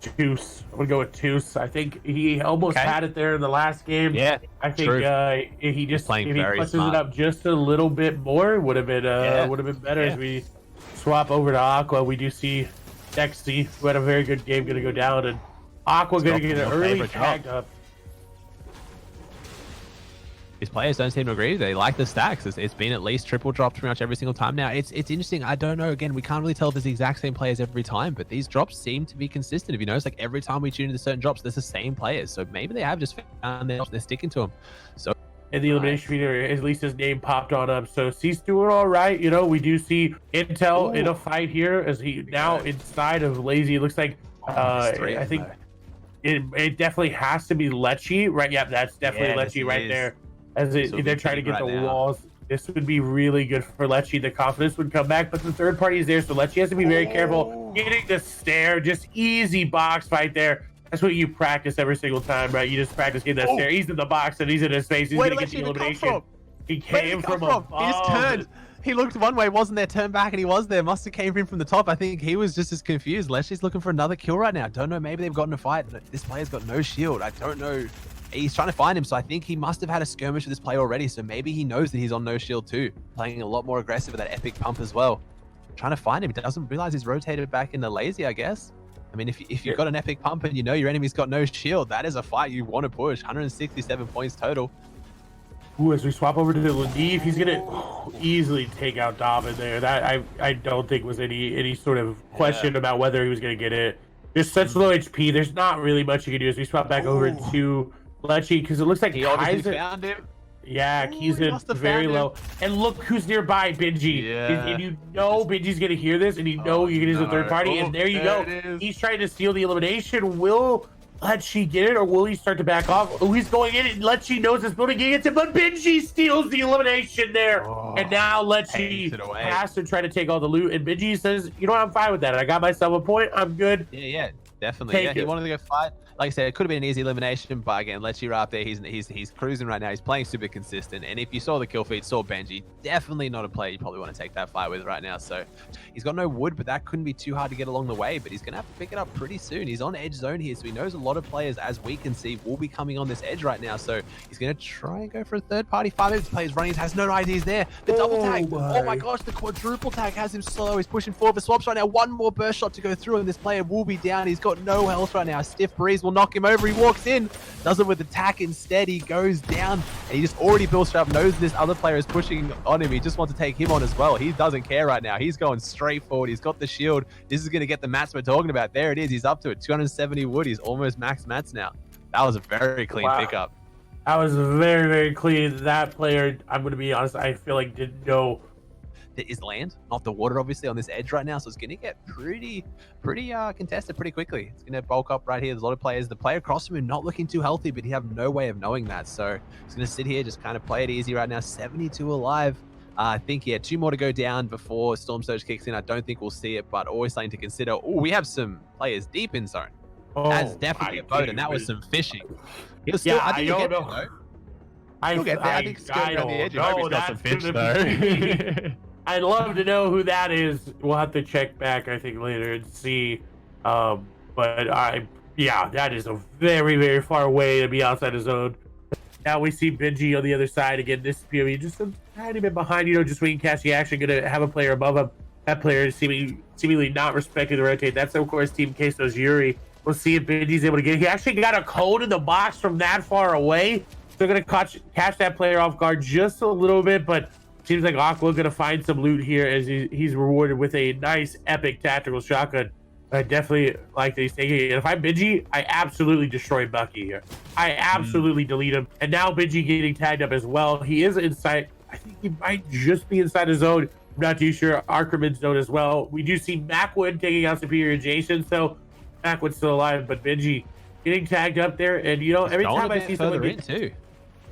Toos. I'm gonna go with Toos. I think he almost had it there in the last game. Yeah, I think if he just playing if he very clutches smart. it up just a little bit more, would have been better as we swap over to Aqua. We do see Dexy, who had a very good game, gonna go down, and Aqua gonna get an early tag up. These players don't seem to agree. They like the stacks. It's been at least triple dropped pretty much every single time now. It's interesting. I don't know. Again, we can't really tell if it's the exact same players every time, but these drops seem to be consistent. If you notice, like every time we tune into certain drops, there's the same players. So maybe they have just found they're sticking to them. So in the elimination video, at least his name popped on up. So he's doing all right. You know, we do see Intel in a fight here as he now inside of Lazy. It looks like I think it definitely has to be Lechy, right? Yep, that's definitely Lechy right there. As they're trying to get the walls. This would be really good for Lechy. The confidence would come back, but the third party is there, so Lechy has to be very careful. Getting the stare, just easy box fight there. That's what you practice every single time, right? You just practice getting that stare. He's in the box and he's in his face. He's going to get the elimination. He came from above. He just turned. He looked one way, wasn't there, turned back, and he was there. Must have came in from the top. I think he was just as confused. Lechy's looking for another kill right now. Don't know, maybe they've gotten a fight. This player's got no shield. I don't know. He's trying to find him, so I think he must have had a skirmish with this player already, so maybe he knows that he's on no shield too. Playing a lot more aggressive with that epic pump as well. Trying to find him. He doesn't realize he's rotated back into Lazy, I guess. I mean, if you've got an epic pump and you know your enemy's got no shield, that is a fight you want to push. 167 points total. Ooh, as we swap over to Ladif, he's gonna easily take out Dobbin there. That I don't think was any sort of question about whether he was gonna get it. Just such low HP. There's not really much you can do as we swap back over to Lechy because it looks like he obviously found him. Yeah, he's in very low. And look who's nearby, Benji. And you know Benji's gonna hear this, and you know you're gonna use a third party, and there you go. He's trying to steal the elimination. Will Lechy get it, or will he start to back off? Oh, he's going in, and Lechy knows this building gets it, but Benji steals the elimination there. And now Lechy has to try to take all the loot, and Benji says, you know what, I'm fine with that. I got myself a point. I'm good. Yeah, definitely. He wanted to go fight. Like I said, it could have been an easy elimination, but again, Lechy right up there, he's cruising right now. He's playing super consistent, and if you saw the kill feed, saw Benji, definitely not a player you probably want to take that fight with right now. So he's got no wood, but that couldn't be too hard to get along the way, but he's gonna have to pick it up pretty soon. He's on edge zone here, so he knows a lot of players, as we can see, will be coming on this edge right now. So he's gonna try and go for a third party. 5 minutes players running, has no ideas there. The double tag, oh my gosh, the quadruple tag has him slow. He's pushing forward for swaps right now. One more burst shot to go through, and this player will be down. He's got no health right now. Stiff breeze will knock him over. He walks in, does it with attack instead. He goes down, and he just already builds up, knows this other player is pushing on him. He just wants to take him on as well. He doesn't care right now. He's going straight forward. He's got the shield. This is going to get the mats we're talking about. There it is. He's up to it. 270 wood. He's almost max mats now. That was a very clean pickup. That was very, very clean. That player, I'm going to be honest, I feel like didn't know. There is land, not the water, obviously, on this edge right now, so it's going to get pretty contested pretty quickly. It's going to bulk up right here. There's a lot of players. The player across from him not looking too healthy, but he have no way of knowing that, so he's going to sit here, just kind of play it easy right now. 72 alive. I think, 2 more to go down before Storm Surge kicks in. I don't think we'll see it, but always something to consider. Oh, we have some players deep in zone. That's definitely a boat, and that was some fishing. He'll still, I think he'll get there, though. I think he's going around the edge. I hope he's got some fish, though. I'd love to know who that is. We'll have to check back, I think, later and see. But that is a very, very far way to be outside the zone. Now we see Benji on the other side again. This POV just a tiny bit behind, just waiting to catch the action. Gonna have a player above him. That player is seemingly not respecting the rotate. That's of course Team Queso's Yuri. We'll see if Benji's able to get it. He actually got a code in the box from that far away. They're gonna catch that player off guard just a little bit, but seems like Aqua gonna find some loot here as he's rewarded with a nice epic tactical shotgun. I definitely like that he's taking it. And if I'm Benji, I absolutely destroy Bucky here. I absolutely delete him. And now Benji getting tagged up as well. He is inside. I think he might just be inside his zone. I'm not too sure. Arkerman's zone as well. We do see Macwood taking out Superior Jason, so Macwood's still alive, but Benji getting tagged up there. And every time I see someone get too.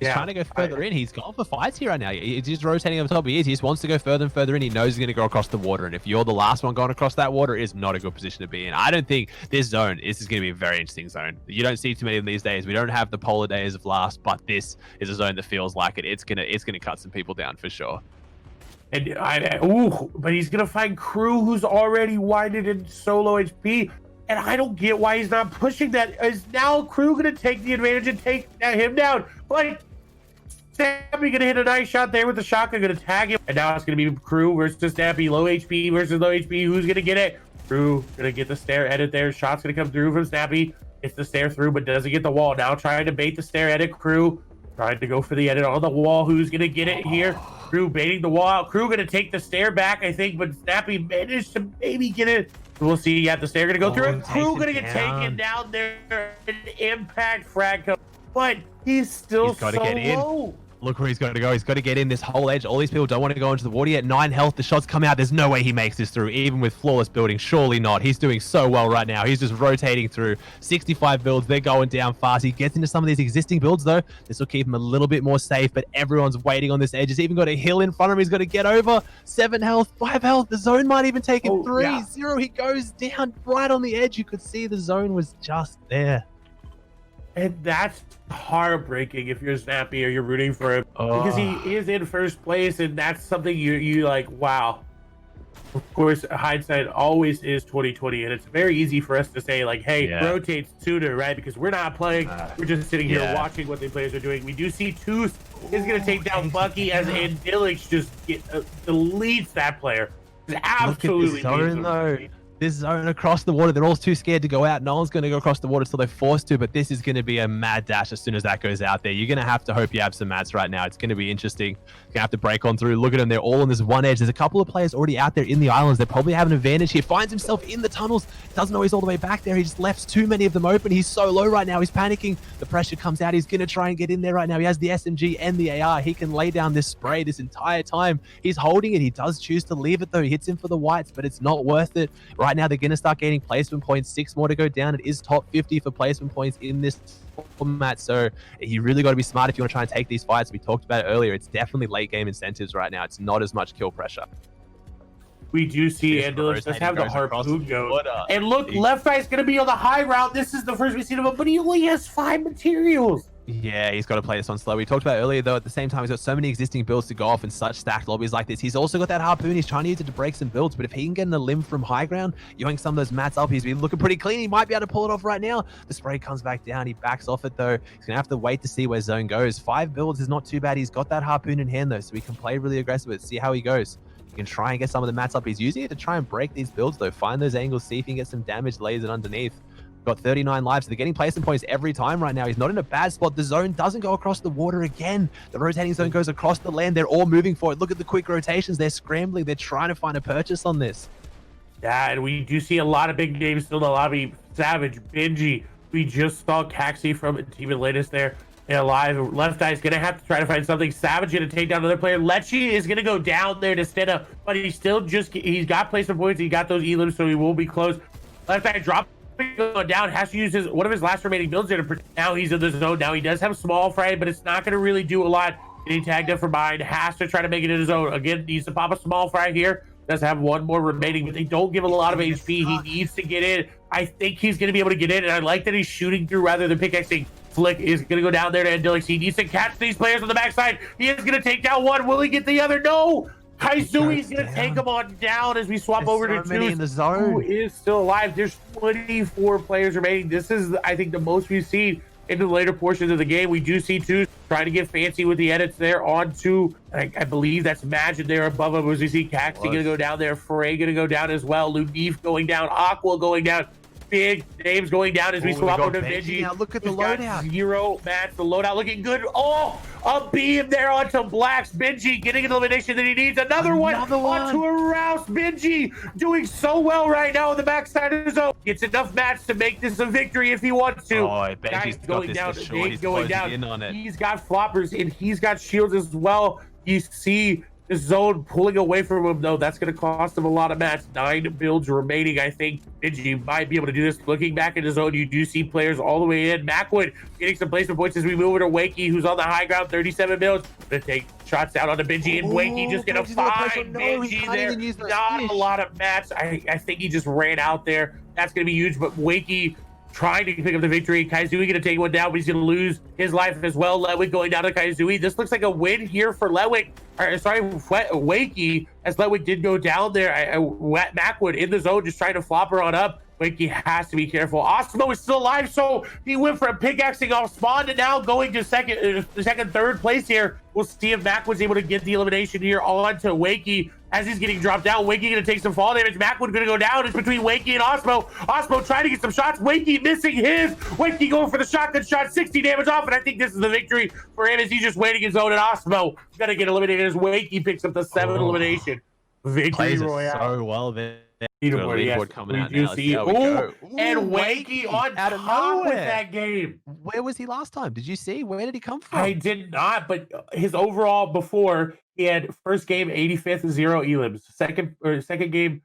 He's trying to go further in. He's gone for fights here right now. He's just rotating on top. He just wants to go further and further in. He knows he's going to go across the water. And if you're the last one going across that water, it is not a good position to be in. I don't think this is going to be a very interesting zone. You don't see too many of these days. We don't have the polar days of last, but this is a zone that feels like it. It's gonna cut some people down for sure. And but he's gonna find Crew, who's already winded in solo HP. And I don't get why he's not pushing that. Is now Crew going to take the advantage and take him down? Like, Snappy going to hit a nice shot there with the shotgun, going to tag him. And now it's going to be Crew versus Snappy, low HP versus low HP. Who's going to get it? Crew going to get the stair edit there. Shot's going to come through from Snappy. Gets the stair through, but doesn't get the wall. Now trying to bait the stair edit. Crew trying to go for the edit on the wall. Who's going to get it here? Crew baiting the wall out. Crew going to take the stair back, I think, but Snappy managed to maybe get it. We'll see. Yeah, the stair going to go through it. Crew going to get taken down there. An impact frag comes, but he's still so low. Look where he's got to go. He's got to get in this whole edge. All these people don't want to go into the water yet. 9 health. The shots come out. There's no way he makes this through, even with flawless building. Surely not. He's doing so well right now. He's just rotating through. 65 builds. They're going down fast. He gets into some of these existing builds, though. This will keep him a little bit more safe, but everyone's waiting on this edge. He's even got a hill in front of him. He's got to get over. 7 health, 5 health. The zone might even take him 3-0. He goes down right on the edge. You could see the zone was just there. And that's heartbreaking if you're Snappy or you're rooting for him, because he is in first place, and that's something you like. Wow. Of course, hindsight always is 2020, and it's very easy for us to say like, "Hey, rotate sooner," right? Because we're not playing; we're just sitting here watching what the players are doing. We do see Tooth is going to take down Bucky as Andilix just deletes that player. It's absolutely this zone across the water, they're all too scared to go out. No one's going to go across the water, so they're forced to, but this is going to be a mad dash as soon as that goes out there. You're going to have to hope you have some mats right now. It's going to be interesting. You're going to have to break on through. Look at them. They're all on this one edge. There's a couple of players already out there in the islands. They probably have an advantage here. Finds himself in the tunnels. Doesn't know he's all the way back there. He just left too many of them open. He's so low right now. He's panicking. The pressure comes out. He's going to try and get in there right now. He has the SMG and the AR. He can lay down this spray this entire time. He's holding it. He does choose to leave it, though. He hits him for the whites, but it's not worth it. Right now, they're going to start getting placement points. 6 more to go down. It is top 50 for placement points in this format, so you really got to be smart if you want to try and take these fights. We talked about it earlier. It's definitely late game incentives right now. It's not as much kill pressure. We do see Andilix does have the harpoon go. And look, Left Eye's going to be on the high route. This is the first we've seen of him, but he only has 5 materials. Yeah, he's got to play this on slow. We talked about it earlier, though, at the same time, he's got so many existing builds to go off in such stacked lobbies like this. He's also got that harpoon. He's trying to use it to break some builds, but if he can get in a limb from high ground, yoink some of those mats up, he's been looking pretty clean. He might be able to pull it off right now. The spray comes back down. He backs off it, though. He's going to have to wait to see where zone goes. 5 builds is not too bad. He's got that harpoon in hand, though, so he can play really aggressive with it, see how he goes. You can try and get some of the mats up. He's using it to try and break these builds, though. Find those angles, see if he can get some damage lasered underneath. Got 39 lives. So they're getting placement points every time right now. He's not in a bad spot. The zone doesn't go across the water again. The rotating zone goes across the land. They're all moving for it. Look at the quick rotations. They're scrambling. They're trying to find a purchase on this. Yeah, and we do see a lot of big names still in the lobby. Savage, Benji. We just saw Caxi from Team Atlantis there. And alive. Left Eye's going to have to try to find something. Savage going to take down another player. Lechi is going to go down there to stand up, but he's still he's got placement points. He got those elims, so he will be close. Left Eye dropped. Going down, has to use one of his last remaining builds there to now he's in the zone. Now he does have small fry, but it's not going to really do a lot. Getting tagged up from behind, has to try to make it in his zone. Again, needs to pop a small fry here. Does have 1 more remaining, but they don't give a lot of HP. He needs to get in. I think he's going to be able to get in, and I like that he's shooting through rather than pickaxing. Flick is going to go down there to Andilix. He needs to catch these players on the backside. He is going to take down 1. Will he get the other? No! Kaizui's going to take him on down as we swap over to Tooth, in the zone. who is still alive. There's 24 players remaining. This is, I think, the most we've seen in the later portions of the game. We do see Tooth trying to get fancy with the edits there onto, I believe that's Magic there above him. As we see Caxi going to go down there. Foray going to go down as well. Lunif going down. Aqua going down. Big names going down as we swap over to Benji. Now look at the loadout. 0 mats. The loadout looking good. Oh, a beam there onto Blacks. Benji getting an elimination that he needs. Another one onto a Rouse. Benji doing so well right now on the backside of the zone. Gets enough mats to make this a victory if he wants to. Oh, Benji's going down. He's going down. He's got floppers and he's got shields as well. You see the zone pulling away from him, though. That's going to cost him a lot of mats. 9 builds remaining. I think Benji might be able to do this. Looking back at the zone, you do see players all the way in. Macwood getting some placement points as we move over to Wakey, who's on the high ground, 37 builds. Going to take shots out onto Benji, and Wakey just going to find Benji there. Not a lot of mats. I think he just ran out there. That's going to be huge, but Wakey trying to pick up the victory. Kaizui going to take one down, but he's going to lose his life as well. Letwick going down to Kaizui. This looks like a win here for Letwick. Wakey, as Letwick did go down there. Macwood in the zone, just trying to flop her on up. Wakey has to be careful. Osmo is still alive, so he went from pickaxing off spawn to now going to third place here. We'll see if Mac was able to get the elimination here on to Wakey as he's getting dropped down. Wakey going to take some fall damage. Macwood going to go down. It's between Wakey and Osmo. Osmo trying to get some shots. Wakey missing his. Wakey going for the shotgun shot. 60 damage off, and I think this is the victory for him as he's just waiting his own. And Osmo going to get eliminated as Wakey picks up the 7th elimination. Victory royale. So well there. Leaderboard coming out now. And Wakey on out of top with nowhere. that game. Where was he last time? Did you see? Where did he come from? I did not, but his overall before, he had first game 85th, 0 elims. Second game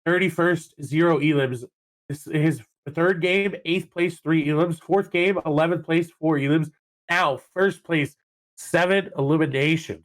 31st, 0 elims. His third game 8th place, 3 elims. Fourth game 11th place, 4 elims. Now first place, 7 eliminations.